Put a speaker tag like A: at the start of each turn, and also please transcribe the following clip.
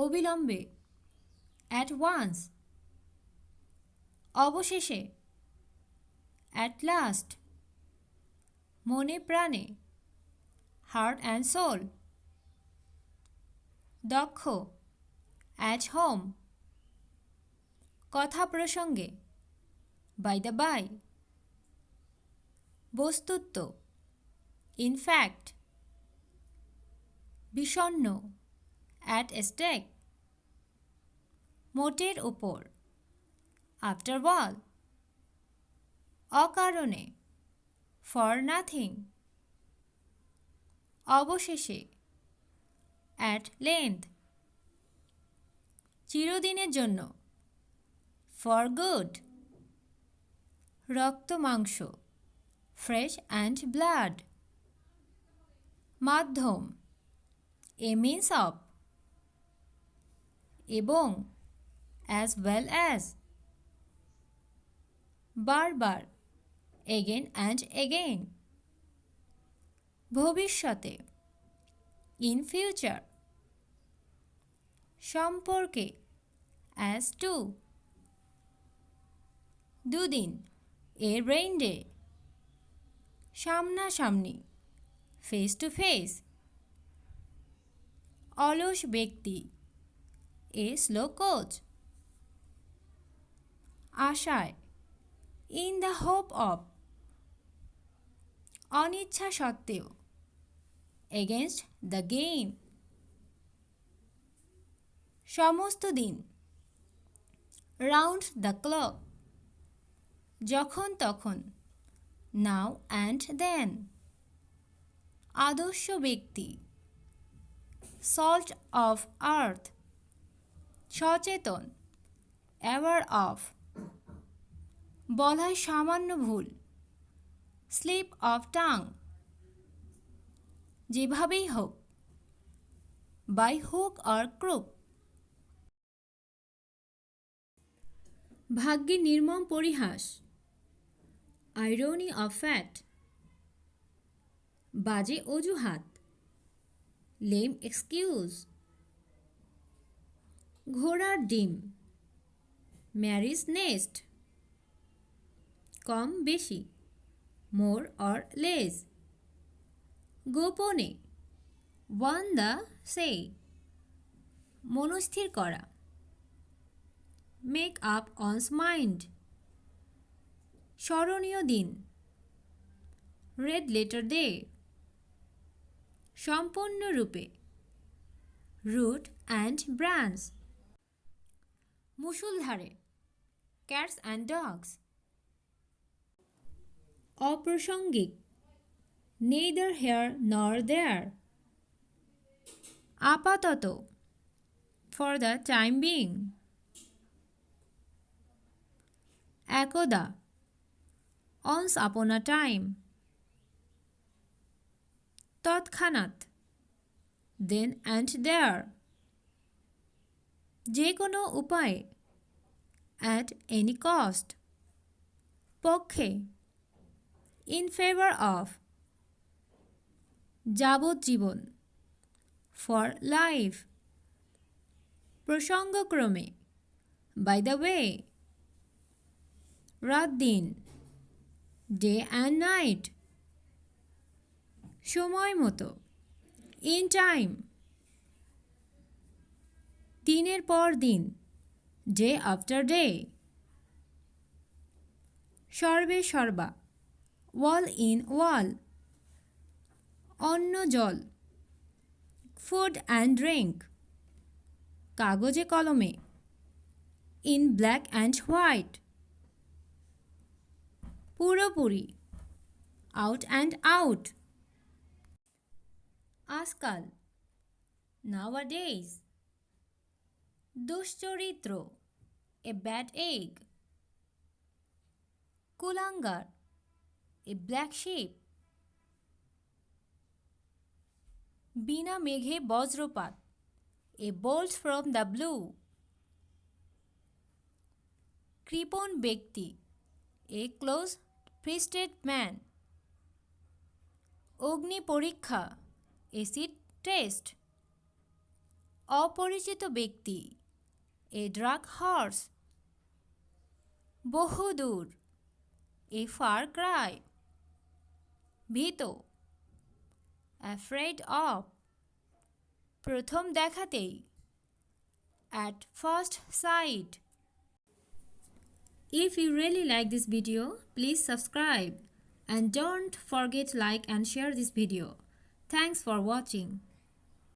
A: অবিলম্বে, at once, অবশেষে, at last, মনে প্রাণে, heart and soul, দক্ষ, at home, কথা প্রসঙ্গে, by the by, বস্তুত, in fact, বিষণ্ণ, at stake, মোটের ওপর, after all, অকারণে, for nothing, অবশেষে, at length, চিরদিনের জন্য, for good, রক্ত মাংস, flesh and blood, মাধ্যম, a means of, এবং, as well as, বারবার, again and again, ভবিষ্যতে, in future, সম্পর্কে, as to, দুদিন, a rain day, সামনাসামনি, face to face, অলস ব্যক্তি, a slow coach, আশায়, in the hope of, অনিচ্ছা সত্ত্বেও, against the gain, সমস্ত দিন, round the clock, যখন তখন, now and then, আদর্শ ব্যক্তি, salt of earth, সচেতন, aware of, বলায় সামান্য ভুল, slip of tongue, যেভাবেই হোক, by hook or crook, ভাগ্যের নির্মম পরিহাস, irony of fate, বাজে অজুহাত, lame excuse, ঘোড়ার ডিম, mary's nest, কম বেশি, more or less, গোপনে, one the say, মনস্থির করা, make up one's mind, স্মরণীয় দিন, red letter day, সম্পূর্ণরূপে, root and branch, মুষলধারে, cats and dogs, অপ্রাসঙ্গিক, neither here nor there, আপাতত, for the time being, একদা, once upon a time, তৎক্ষণাৎ, then and there, যে কোনো উপায়ে, at any cost, পক্ষে, in favor of, যাবজ্জীবন, for life, প্রসঙ্গক্রমে, by the way, রাত দিন, day and night, সময় মতো, in time, দিনের পর দিন, day after day, সর্বে সর্বা, wall in wall, অন্ন জল, food and drink, কাগজে কলমে, in black and white, পুরোপুরি, out and out, আজকাল, nowadays, দুশ্চরিত্র, a bad egg, কুলাঙ্গার, a black sheep, বিনা মেঘে বজ্রপাত, a bolt from the blue, কৃপণ ব্যক্তি, a close-fisted man, অগ্নি পরীক্ষা, acid test, অপরিচিত ব্যক্তি, a drug horse, বহুদূর, a far cry, ভীত, afraid of, প্রথম দেখাতেই, at first sight. If you really like this video, please subscribe and don't forget like and share this video. Thanks for watching.